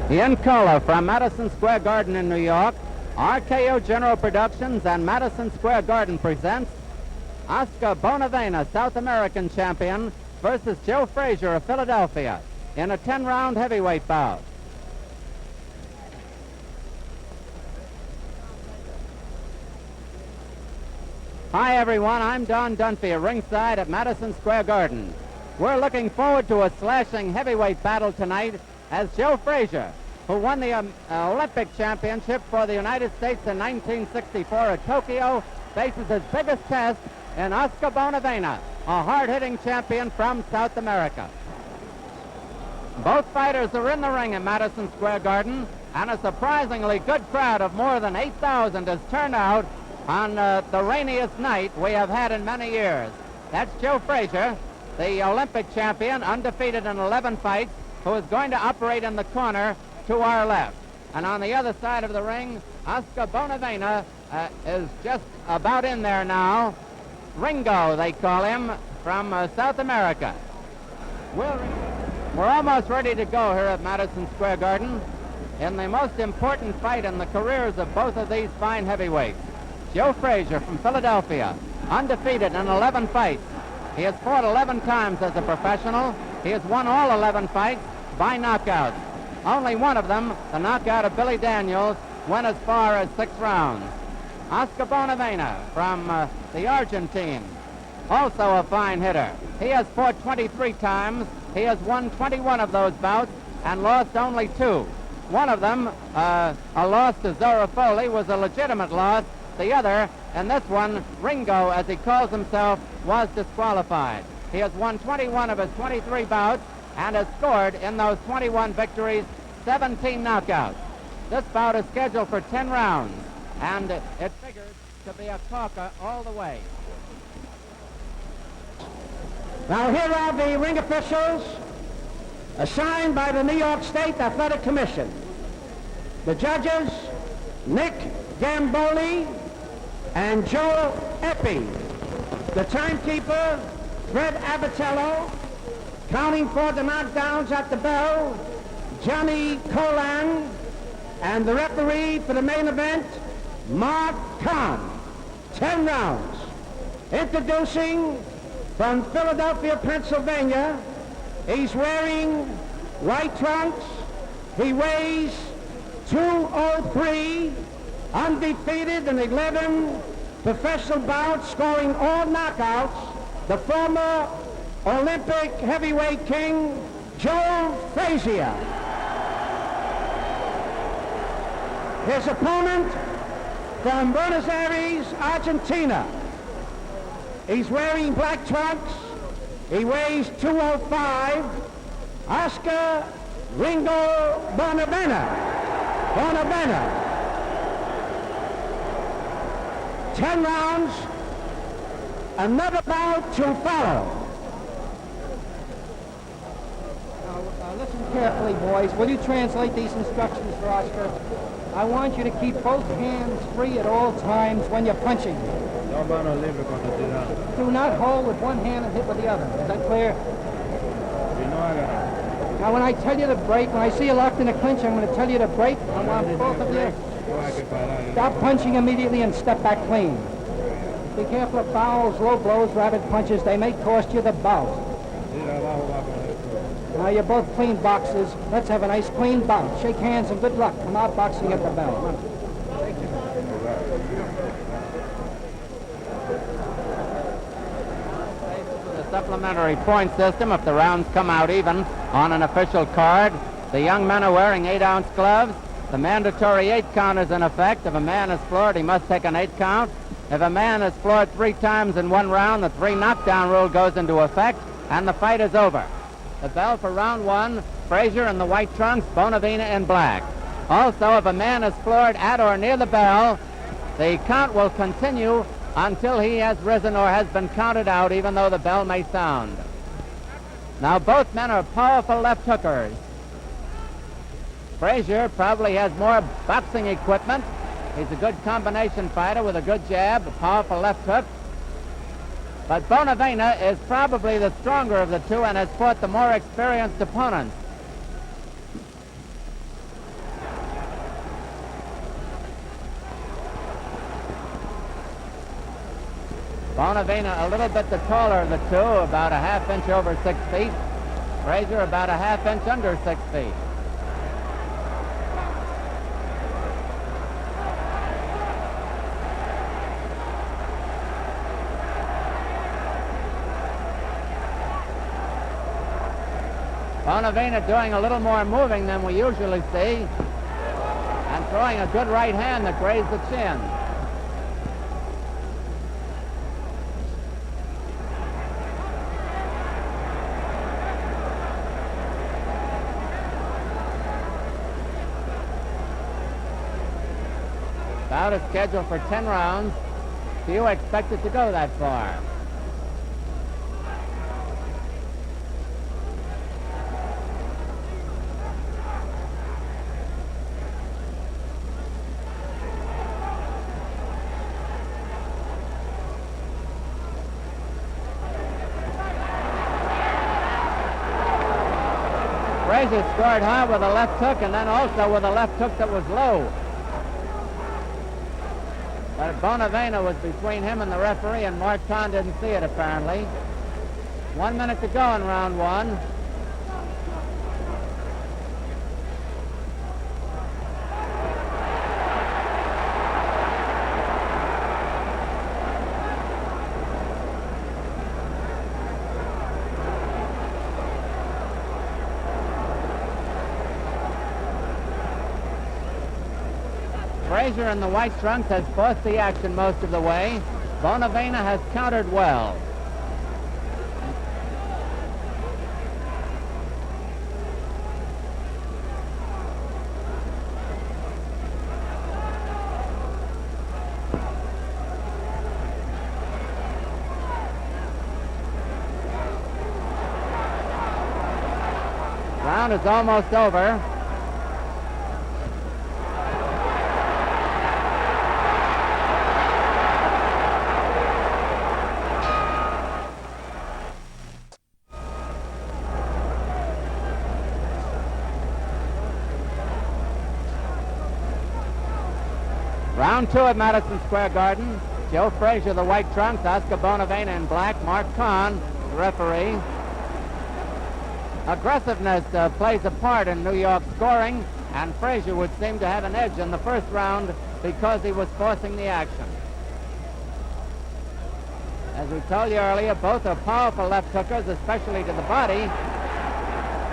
In color from Madison Square Garden in New York, RKO General Productions and Madison Square Garden presents Oscar Bonavena, South American champion, versus Joe Frazier of Philadelphia in a 10-round heavyweight bout. Hi everyone, I'm Don Dunphy at ringside at Madison Square Garden. We're looking forward to a slashing heavyweight battle tonight as Joe Frazier, who won the Olympic championship for the United States in 1964 at Tokyo, faces his biggest test in Oscar Bonavena, a hard-hitting champion from South America. Both fighters are in the ring at Madison Square Garden, and a surprisingly good crowd of more than 8,000 has turned out on the rainiest night we have had in many years. That's Joe Frazier, the Olympic champion, undefeated in 11 fights, who is going to operate in the corner to our left. And on the other side of the ring, Oscar Bonavena is just about in there now. Ringo, they call him, from South America. We're almost ready to go here at Madison Square Garden in the most important fight in the careers of both of these fine heavyweights. Joe Frazier from Philadelphia, undefeated in 11 fights. He has fought 11 times as a professional. He has won all 11 fights by knockouts. Only one of them, the knockout of Billy Daniels, went as far as 6 rounds. Oscar Bonavena from the Argentine, also a fine hitter. He has fought 23 times. He has won 21 of those bouts and lost only 2. One of them, a loss to Zorafoli, was a legitimate loss. The other, and this one, Ringo, as he calls himself, was disqualified. He has won 21 of his 23 bouts and has scored in those 21 victories 17 knockouts. This bout is scheduled for 10 rounds, and it figures to be a corker all the way. Now here are the ring officials assigned by the New York State Athletic Commission. The judges, Nick Gamboli and Joe Eppy. The timekeeper, Fred Abatello. Counting for the knockdowns at the bell, Johnny Colan. And the referee for the main event, Mark Conn. 10 rounds. Introducing from Philadelphia, Pennsylvania, he's wearing white trunks. He weighs 203, undefeated in 11 professional bouts, scoring all knockouts. The former Olympic heavyweight king, Joe Frazier. His opponent from Buenos Aires, Argentina. He's wearing black trunks. He weighs 205. Oscar Ringo Bonavena. 10 rounds. Another bout to follow. Listen carefully, boys. Will you translate these instructions for Oscar? I want you to keep both hands free at all times when you're punching. Do not hold with one hand and hit with the other. Is that clear? Now, when I tell you to break, when I see you locked in a clinch, I'm going to tell you to break. I want both of you. Stop punching immediately and step back clean. Be careful of fouls, low blows, rapid punches. They may cost you the bout. Now, you're both clean boxers. Let's have a nice clean bout. Shake hands and good luck. Come out boxing at the bell. The supplementary point system, if the rounds come out even on an official card. The young men are wearing 8-ounce gloves. The mandatory 8 count is in effect. If a man is floored, he must take an 8 count. If a man is floored 3 times in one round, the 3 knockdown rule goes into effect, and the fight is over. The bell for round 1, Frazier in the white trunks, Bonavena in black. Also, if a man is floored at or near the bell, the count will continue until he has risen or has been counted out, even though the bell may sound. Now, both men are powerful left hookers. Frazier probably has more boxing equipment. He's a good combination fighter with a good jab, a powerful left hook. But Bonavena is probably the stronger of the two and has fought the more experienced opponents. Bonavena a little bit the taller of the two, about a half-inch over 6 feet. Frazier about a half-inch under 6 feet. Bonavena doing a little more moving than we usually see, and throwing a good right hand that grazed the chin. Bout is scheduled for 10 rounds. Few expect it to go that far. Frazier scored high with a left hook and then also with a left hook that was low. But Bonavena was between him and the referee, and Mark Conn didn't see it apparently. 1 minute to go in round one. Frazier in the white trunks has forced the action most of the way. Bonavena has countered well. Round is almost over. Round two at Madison Square Garden. Joe Frazier, the white trunks, Oscar Bonavena in black, Mark Conn, the referee. Aggressiveness plays a part in New York scoring, and Frazier would seem to have an edge in the first round because he was forcing the action. As we told you earlier, both are powerful left hookers, especially to the body,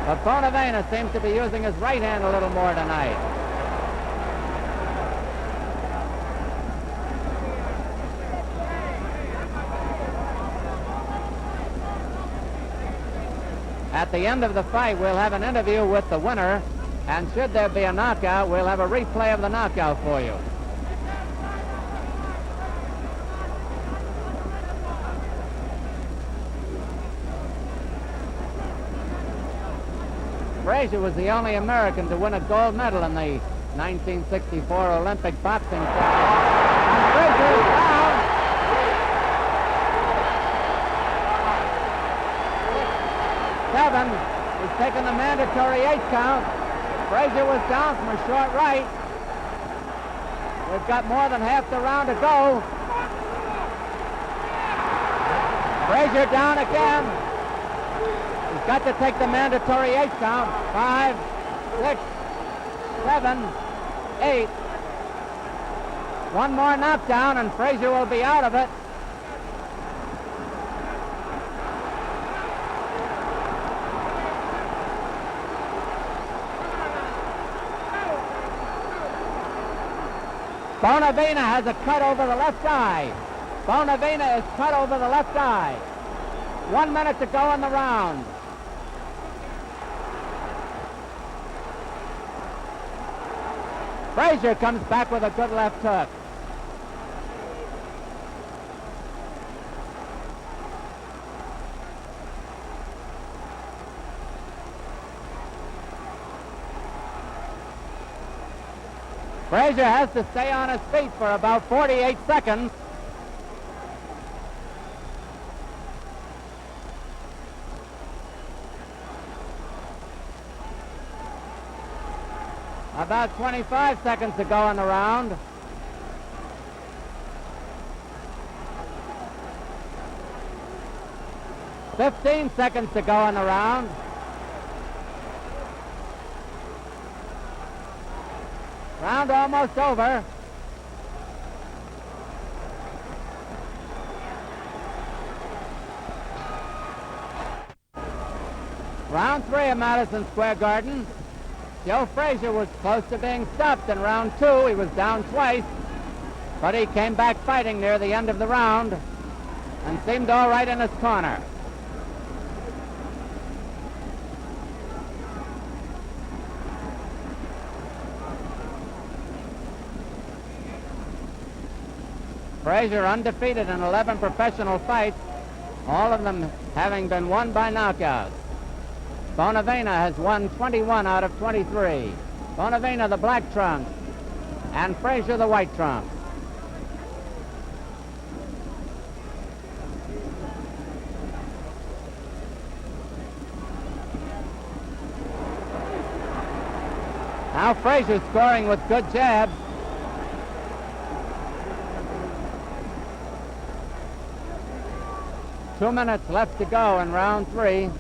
but Bonavena seems to be using his right hand a little more tonight. At the end of the fight, we'll have an interview with the winner, and should there be a knockout, we'll have a replay of the knockout for you. Frazier was the only American to win a gold medal in the 1964 Olympic boxing championship. And Frazier is down. Seven. He's taken the mandatory 8 count. Frazier was down from a short right. We've got more than half the round to go. Frazier down again. He's got to take the mandatory 8 count. 5, 6, 7, 8. One more knockdown and Frazier will be out of it. Bonavena has a cut over the left eye. Bonavena is cut over the left eye. 1 minute to go in the round. Frazier comes back with a good left hook. Frazier has to stay on his feet for about 48 seconds. About 25 seconds to go in the round. 15 seconds to go in the round. Round almost over. Round 3 of Madison Square Garden. Joe Frazier was close to being stopped in round 2. He was down twice, but he came back fighting near the end of the round and seemed all right in his corner. Frazier undefeated in 11 professional fights, all of them having been won by knockouts. Bonavena has won 21 out of 23. Bonavena the black trunks and Frazier the white trunks. Now Frazier scoring with good jabs. Two minutes left to go in round 3.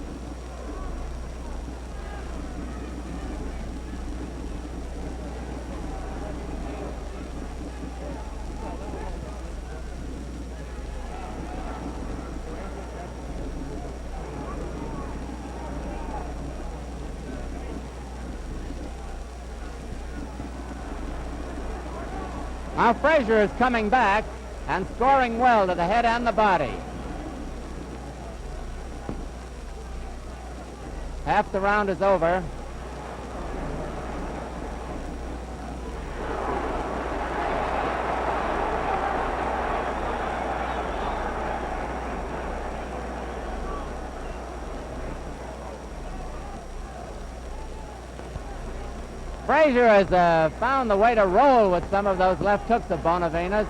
Now Frazier is coming back and scoring well to the head and the body. Half the round is over. Frazier has found the way to roll with some of those left hooks of Bonavena's.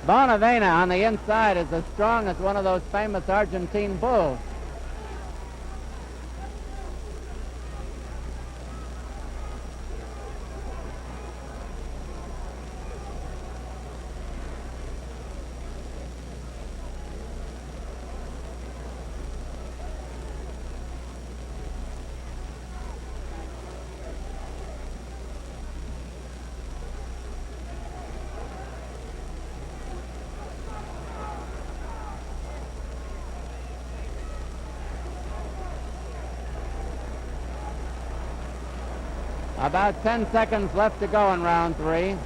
Bonavena on the inside is as strong as one of those famous Argentine bulls. About 10 seconds left to go in round 3.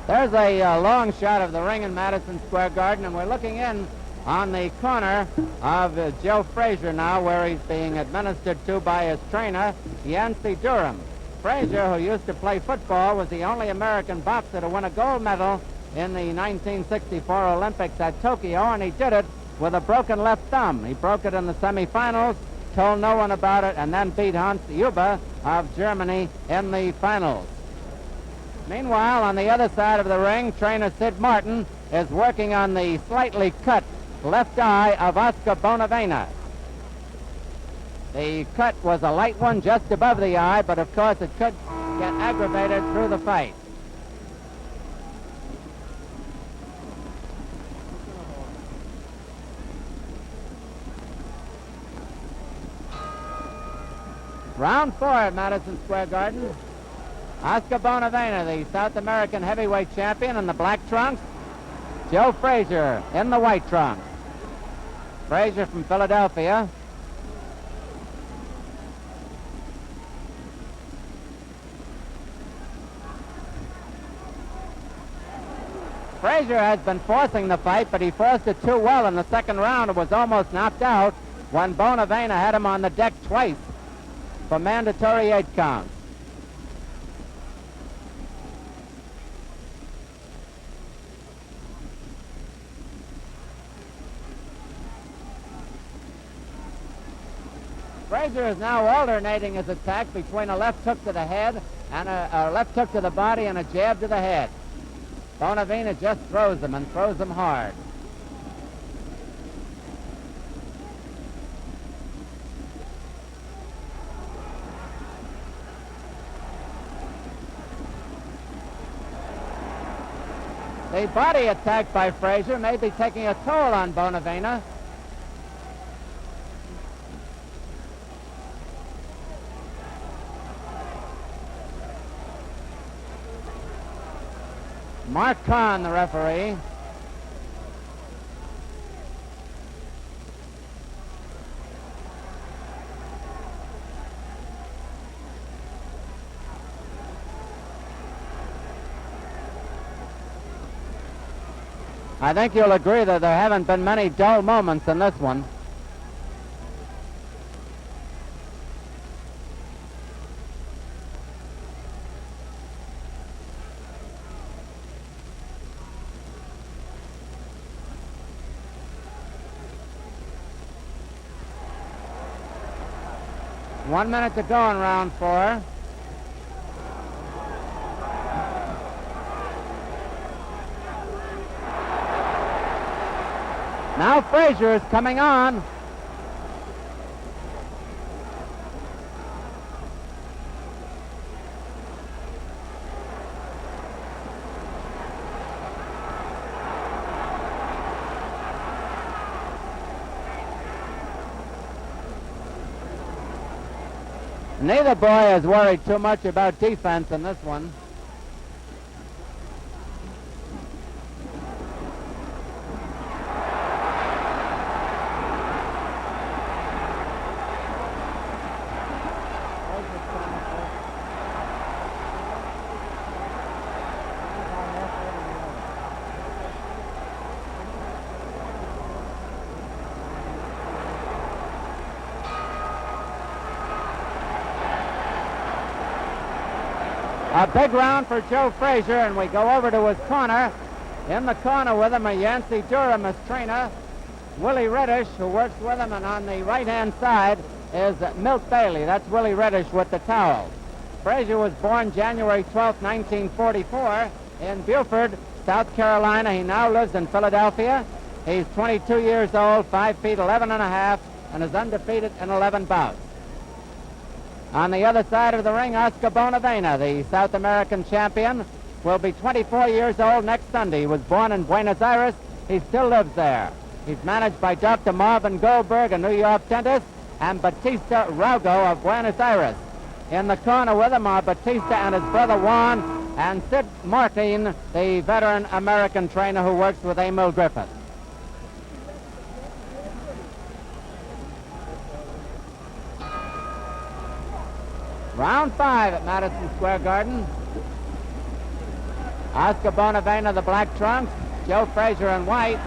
There's a long shot of the ring in Madison Square Garden, and we're looking in on the corner of Joe Frazier now, where he's being administered to by his trainer, Yancey Durham. Frazier, who used to play football, was the only American boxer to win a gold medal in the 1964 Olympics at Tokyo, and he did it with a broken left thumb. He broke it in the semifinals, told no one about it, and then beat Hans Huber of Germany in the finals. Meanwhile, on the other side of the ring, trainer Sid Martin is working on the slightly cut left eye of Oscar Bonavena. The cut was a light one just above the eye, but of course it could get aggravated through the fight. Round 4 at Madison Square Garden. Oscar Bonavena, the South American heavyweight champion, in the black trunks. Joe Frazier in the white trunks. Frazier from Philadelphia. Frazier has been forcing the fight, but he forced it too well in the second round and was almost knocked out when Bonavena had him on the deck twice for mandatory 8 counts. Frazier is now alternating his attack between a left hook to the head and a left hook to the body and a jab to the head. Bonavena just throws them and throws them hard. The body attack by Frazier may be taking a toll on Bonavena. Mark Conn, the referee. I think you'll agree that there haven't been many dull moments in this one. One minute to go in round 4. Now Frazier is coming on. Neither boy has worried too much about defense in this one. A big round for Joe Frazier, and we go over to his corner. In the corner with him, a Yancey Durham as trainer. Willie Reddish, who works with him, and on the right-hand side is Milt Bailey. That's Willie Reddish with the towel. Frazier was born January 12, 1944 in Beaufort, South Carolina. He now lives in Philadelphia. He's 22 years old, 5 feet 11 and a half, and is undefeated in 11 bouts. On the other side of the ring, Oscar Bonavena, the South American champion, will be 24 years old next Sunday. He was born in Buenos Aires. He still lives there. He's managed by Dr. Marvin Goldberg, a New York dentist, and Batista Raugo of Buenos Aires. In the corner with him are Batista and his brother Juan, and Sid Martin, the veteran American trainer who works with Emil Griffith. Round 5 at Madison Square Garden. Oscar Bonavena, the black trunks, Joe Frazier in white.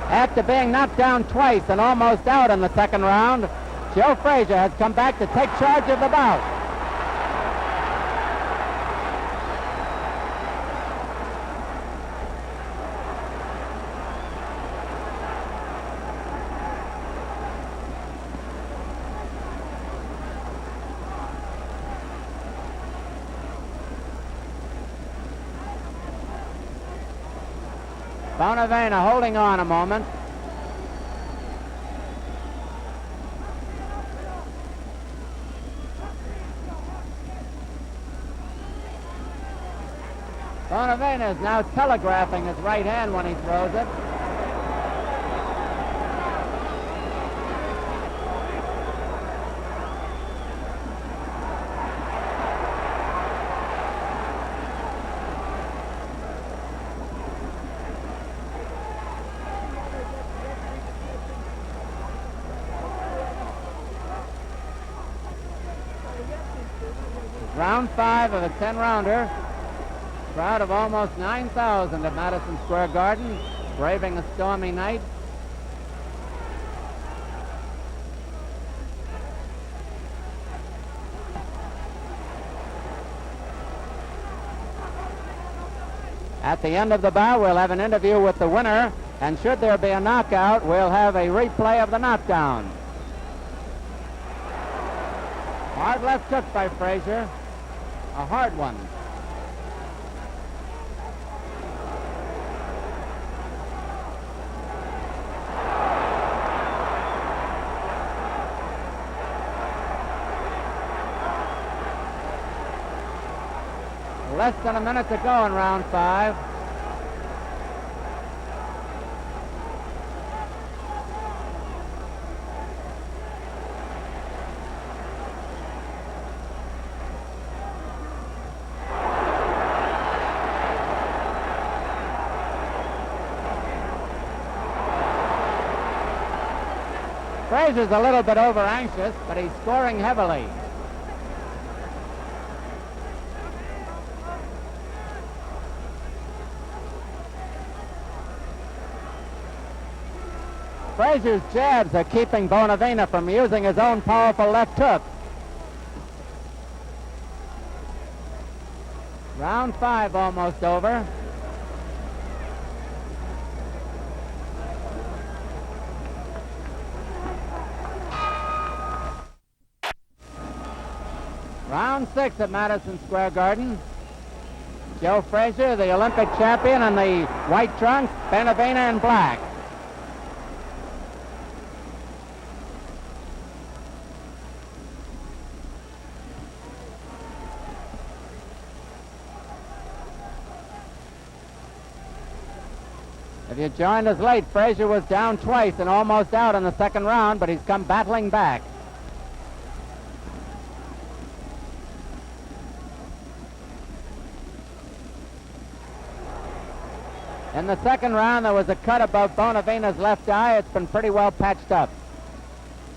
After being knocked down twice and almost out in the second round, Joe Frazier has come back to take charge of the bout. Bonavena holding on a moment. Bonavena is now telegraphing his right hand when he throws it. Round 5 of a 10-rounder. Crowd of almost 9,000 at Madison Square Garden, braving a stormy night. At the end of the bout, we'll have an interview with the winner, and should there be a knockout, we'll have a replay of the knockdown. Hard left hook by Frazier. a hard one. Less than a minute to go in round 5. Frazier's a little bit over anxious, but he's scoring heavily. Frazier's jabs are keeping Bonavena from using his own powerful left hook. Round 5 almost over. Round 6 at Madison Square Garden. Joe Frazier, the Olympic champion, in the white trunks, Bonavena in black. If you joined us late, Frazier was down twice and almost out in the second round, but he's come battling back. In the second round, there was a cut above Bonavena's left eye. It's been pretty well patched up.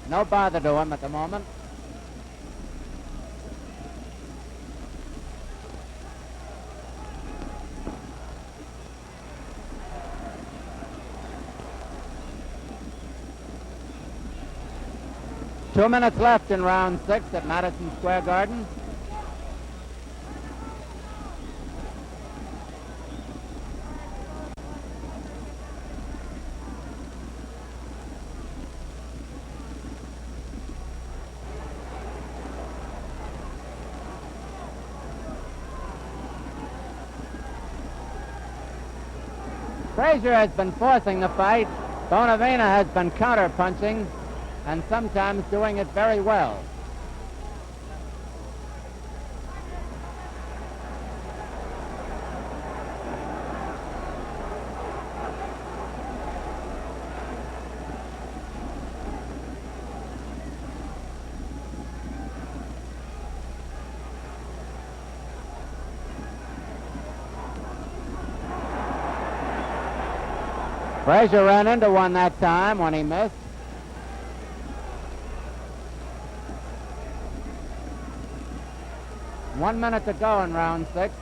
No bother to him at the moment. Two minutes left in round 6 at Madison Square Garden. Frazier has been forcing the fight. Bonavena has been counter-punching and sometimes doing it very well. Frazier ran into one that time when he missed. One minute to go in round 6.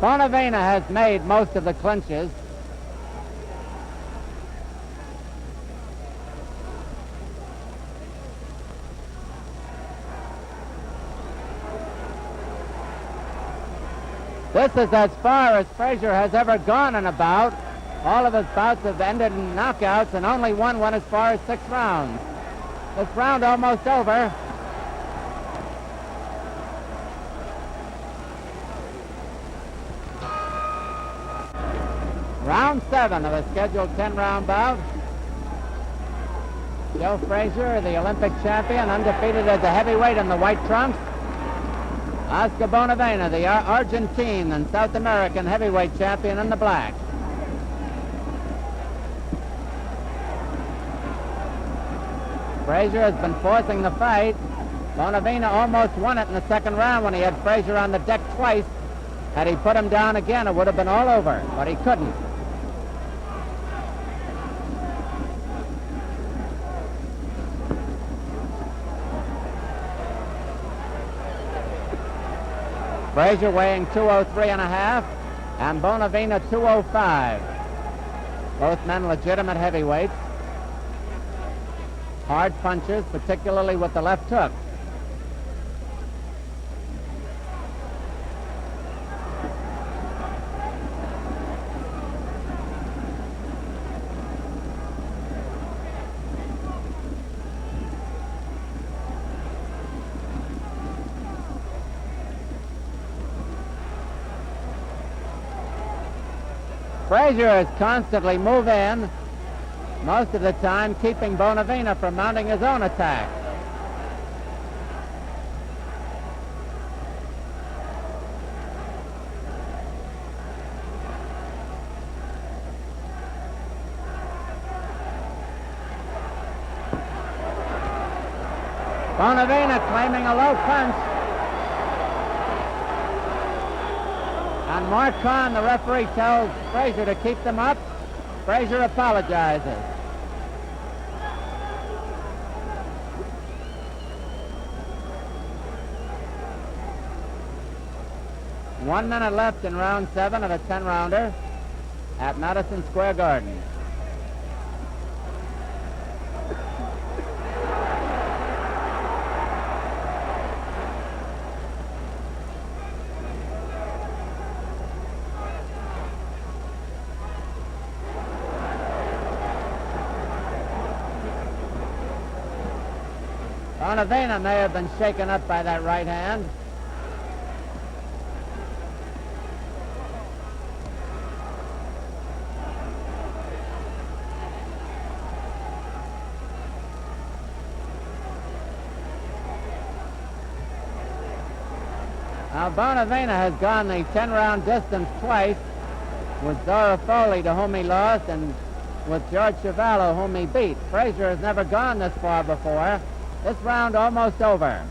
Bonavena has made most of the clinches. This is as far as Frazier has ever gone in a bout. All of his bouts have ended in knockouts, and only one went as far as 6 rounds. This round almost over. Round 7 of a scheduled 10-round bout. Joe Frazier, the Olympic champion, undefeated as a heavyweight in the white trunks. Oscar Bonavena, the Argentine and South American heavyweight champion, in the black. Frazier has been forcing the fight. Bonavena almost won it in the second round when he had Frazier on the deck twice. Had he put him down again, it would have been all over, but he couldn't. Frazier weighing 203 and a half, and Bonavena 205. Both men legitimate heavyweights. Hard punchers, particularly with the left hook. Frazier is constantly move in, most of the time keeping Bonavena from mounting his own attack. Bonavena claiming a low punch. And Mark Conn, the referee, tells Frazier to keep them up. Frazier apologizes. One minute left in round 7 of a 10-rounder at Madison Square Garden. Bonavena may have been shaken up by that right hand. Now Bonavena has gone the 10-round distance twice with Dora Foley, to whom he lost, and with George Chavallo, whom he beat. Frazier has never gone this far before. This round almost over.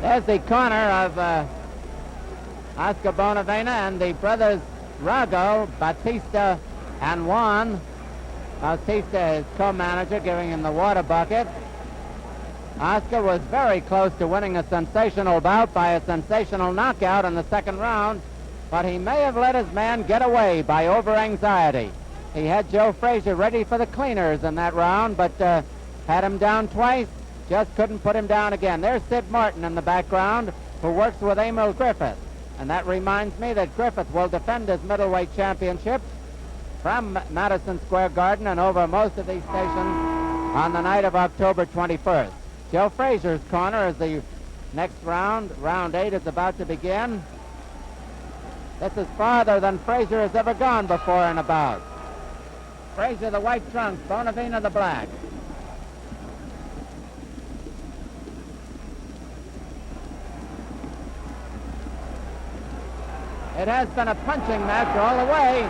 There's the corner of Oscar Bonavena and the brothers Rago, Batista, and Juan. Batista is co-manager, giving him the water bucket. Oscar was very close to winning a sensational bout by a sensational knockout in the second round, but he may have let his man get away by over-anxiety. He had Joe Frazier ready for the cleaners in that round, but had him down twice, just couldn't put him down again. There's Sid Martin in the background, who works with Emil Griffith. And that reminds me that Griffith will defend his middleweight championship from Madison Square Garden and over most of these stations on the night of October 21st. Joe Frazier's corner as the next round, round 8, is about to begin. This is farther than Frazier has ever gone before in a bout. Frazier the white trunks, Bonavena the black. It has been a punching match all the way.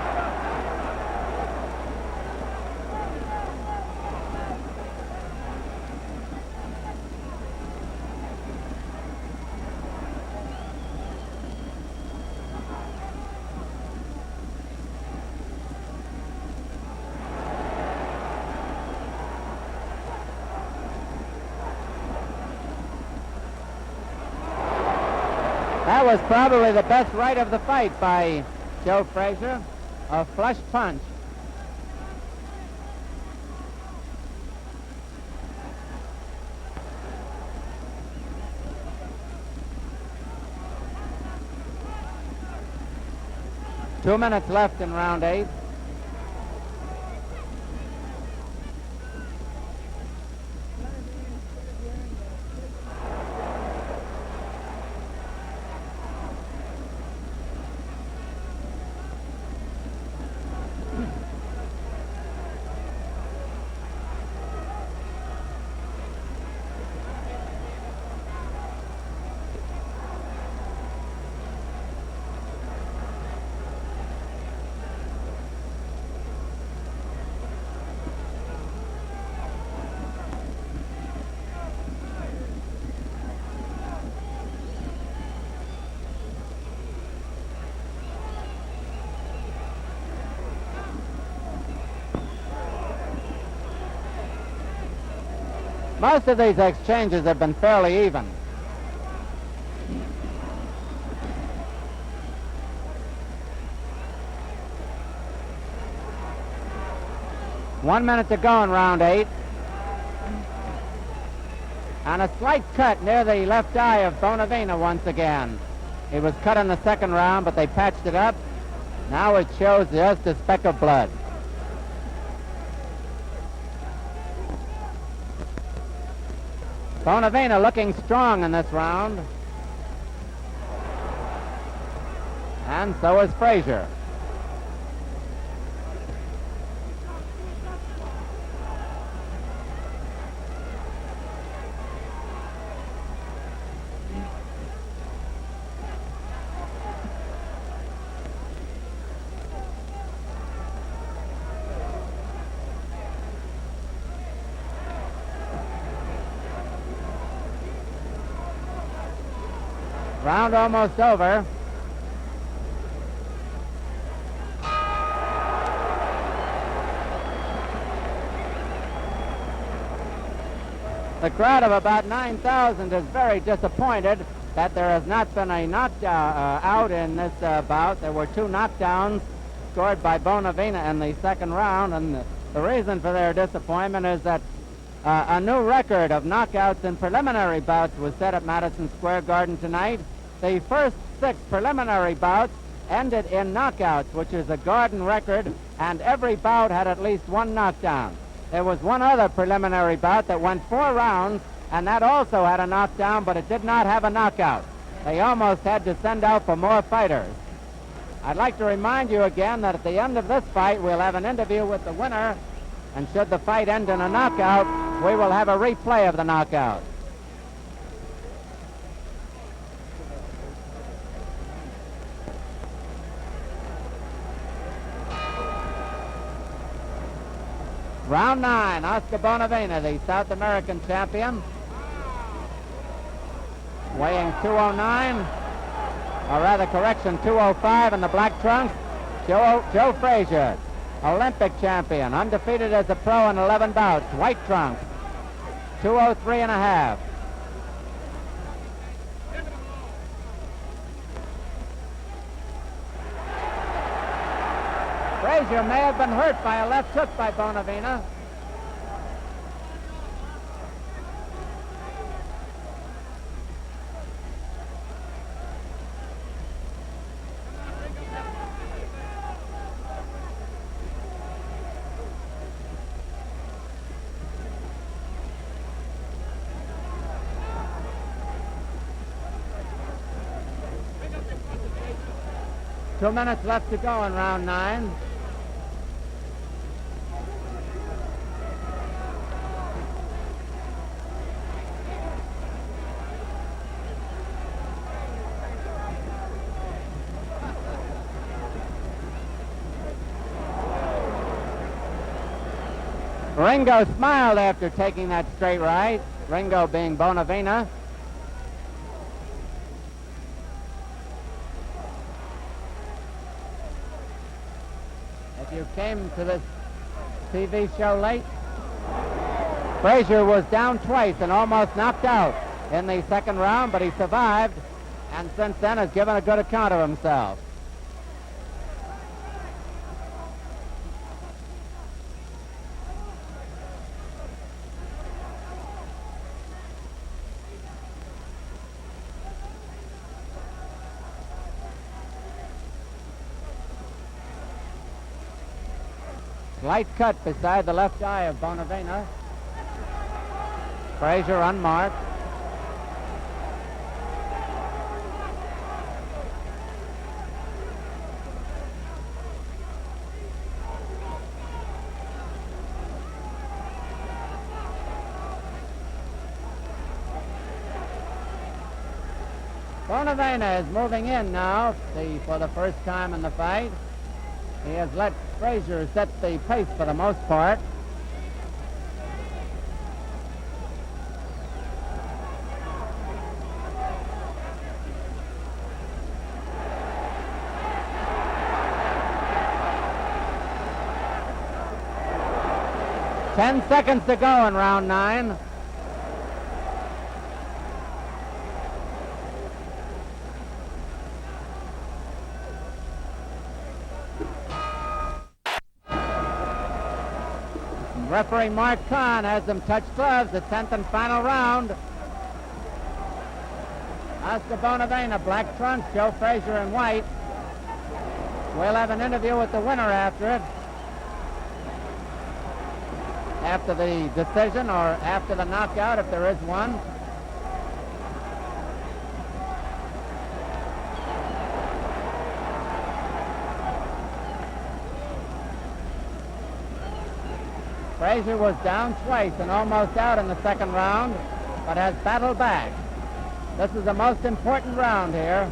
That was probably the best right of the fight by Joe Frazier, a flush punch. Two minutes left in round 8. Most of these exchanges have been fairly even. One minute to go in round 8. And a slight cut near the left eye of Bonavena once again. He was cut in the second round, but they patched it up. Now it shows just a speck of blood. Bonavena looking strong in this round. And so is Frazier. Round almost over. The crowd of about 9,000 is very disappointed that there has not been a knockout out in this bout. There were 2 knockdowns scored by Bonavena in the second round, and the reason for their disappointment is that a new record of knockouts in preliminary bouts was set at Madison Square Garden tonight. The first 6 preliminary bouts ended in knockouts, which is a Garden record, and every bout had at least 1 knockdown. There was one other preliminary bout that went 4 rounds, and that also had a knockdown, but it did not have a knockout. They almost had to send out for more fighters. I'd like to remind you again that at the end of this fight, we'll have an interview with the winner, and should the fight end in a knockout, we will have a replay of the knockout. Round 9, Oscar Bonavena, the South American champion, weighing 209, or rather correction, 205 in the black trunks. Joe Frazier, Olympic champion, undefeated as a pro in 11 bouts, white trunks, 203 and a half. Frazier may have been hurt by a left hook by Bonavena. Two minutes left to go in round 9. Ringo smiled after taking that straight right, Ringo being Bonavena. If you came to this TV show late, Frazier was down twice and almost knocked out in the second round, but he survived, and since then has given a good account of himself. Slight cut beside the left eye of Bonavena. Frazier unmarked. Bonavena is moving in now for the first time in the fight. He has let Frazier set the pace for the most part. "10 seconds to go in round 9. Referee Mark Conn has them touch gloves, the 10th and final round. Oscar Bonavena, black trunks, Joe Frazier in white. We'll have an interview with the winner after it. After the decision or after the knockout, if there is one. Frazier was down twice and almost out in the second round, but has battled back. This is the most important round here.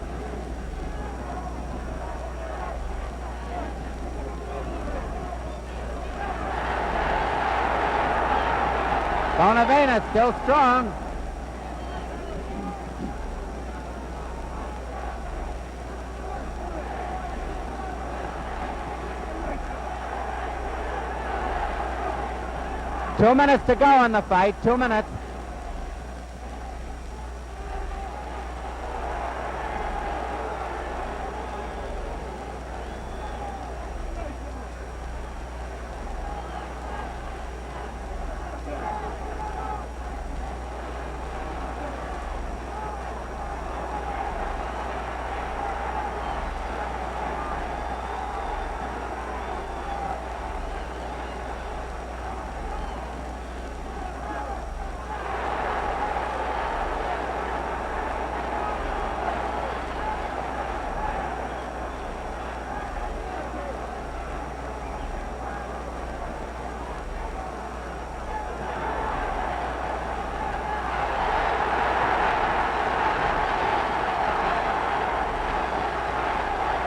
Bonavena still strong. Two minutes to go in the fight, 2 minutes.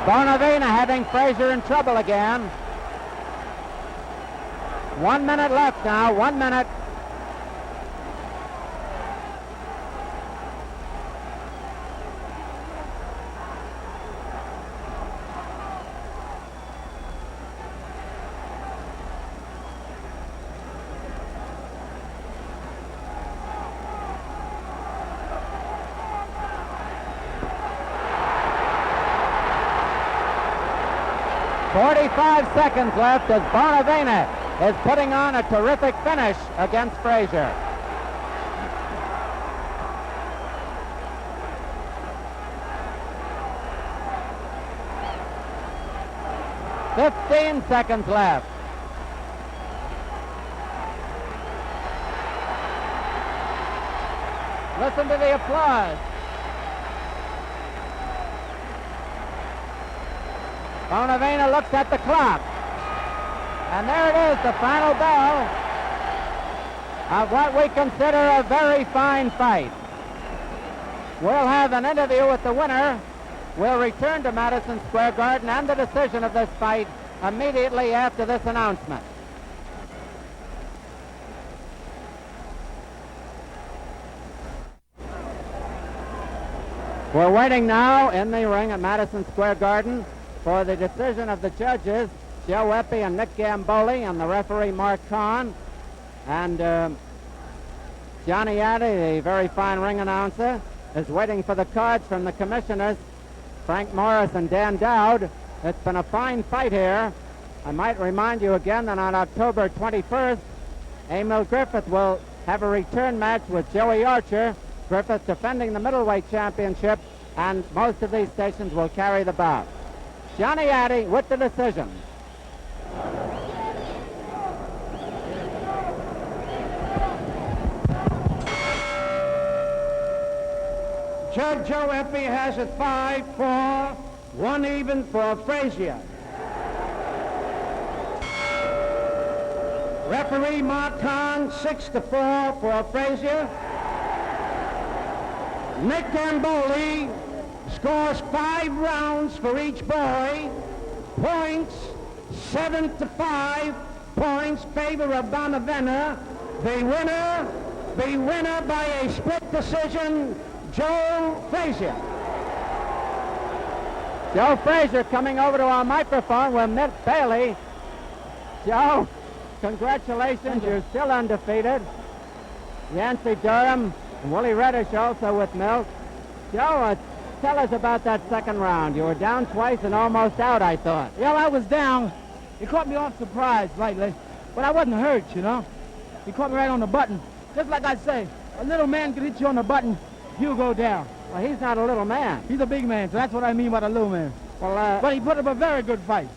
Bonavena having Frazier in trouble again. 1 minute left now, 1 minute. .45 seconds left as Bonavena is putting on a terrific finish against Frazier. .15 seconds left. Listen to the applause. Bonavena looks at the clock. And there it is, the final bell of what we consider a very fine fight. We'll have an interview with the winner. We'll return to Madison Square Garden and the decision of this fight immediately after this announcement. We're waiting now in the ring at Madison Square Garden for the decision of the judges, Joe Eppy and Nick Gamboli, and the referee Mark Conn. And Johnny Addy, the very fine ring announcer, is waiting for the cards from the commissioners, Frank Morris and Dan Dowd. It's been a fine fight here. I might remind you again that on October 21st, Emil Griffith will have a return match with Joey Archer. Griffith defending the middleweight championship, and most of these stations will carry the bout. Johnny Addy with the decision. Judge Joe Eppy has it 5-4, 1 even for Frazier. Referee Mark Conn, 6-4 for Frazier. Nick Gamboli scores 5 rounds for each boy. Points 7-5. Points favor of Bonavena. The winner by a split decision, Joe Frazier. Joe Frazier coming over to our microphone with Milt Bailey. Joe, congratulations, you're still undefeated. Yancey Durham and Willie Reddish also with Milt. Joe, tell us about that second round. You were down twice and almost out, I thought. Yeah, I was down. It caught me off surprise lately. But I wasn't hurt, you know. He caught me right on the button. Just like I say, a little man could hit you on the button, you'll go down. Well, he's not a little man. He's a big man, so that's what I mean by the little man. Well, But he put up a very good fight.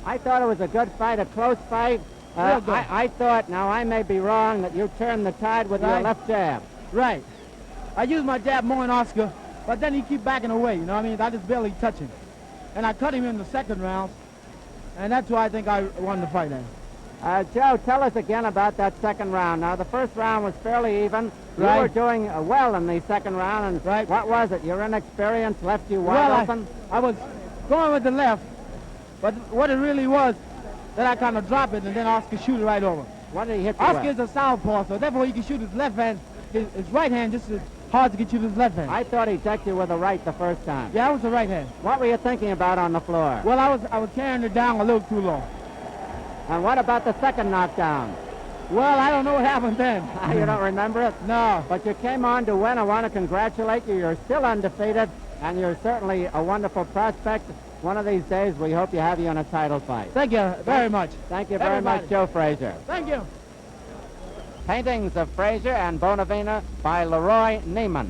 I thought it was a good fight, a close fight. Real good. I thought, now I may be wrong, that you turned the tide with your Right. left jab. Right. I used my jab more than Oscar, but then he keep backing away, you know what I mean? I just barely touch him. And I cut him in the second round, and that's why I think I won the fight now. Joe, tell us again about that second round. Now, the first round was fairly even. You Right. were doing well in the second round, and Right. what was it? Your inexperience left you wide open? I was going with the left, but what it really was, that I kind of drop it, and then Oscar shoot it right over. What did he hit you Oscar with? is a southpaw, so therefore he can shoot his left hand. His right hand just as hard to get you his left hand. I thought he decked you with a right the first time. Yeah, that was the right hand. What were you thinking about on the floor? Well, I was carrying it down a little too low. And what about the second knockdown? Well, I don't know what happened then. You don't remember it? No. But you came on to win. I want to congratulate you. You're still undefeated, and you're certainly a wonderful prospect. One of these days, we hope you have you in a title fight. Thank you very much. Thank you very much, Joe Frazier. Thank you. Paintings of Frazier and Bonavena by Leroy Neiman.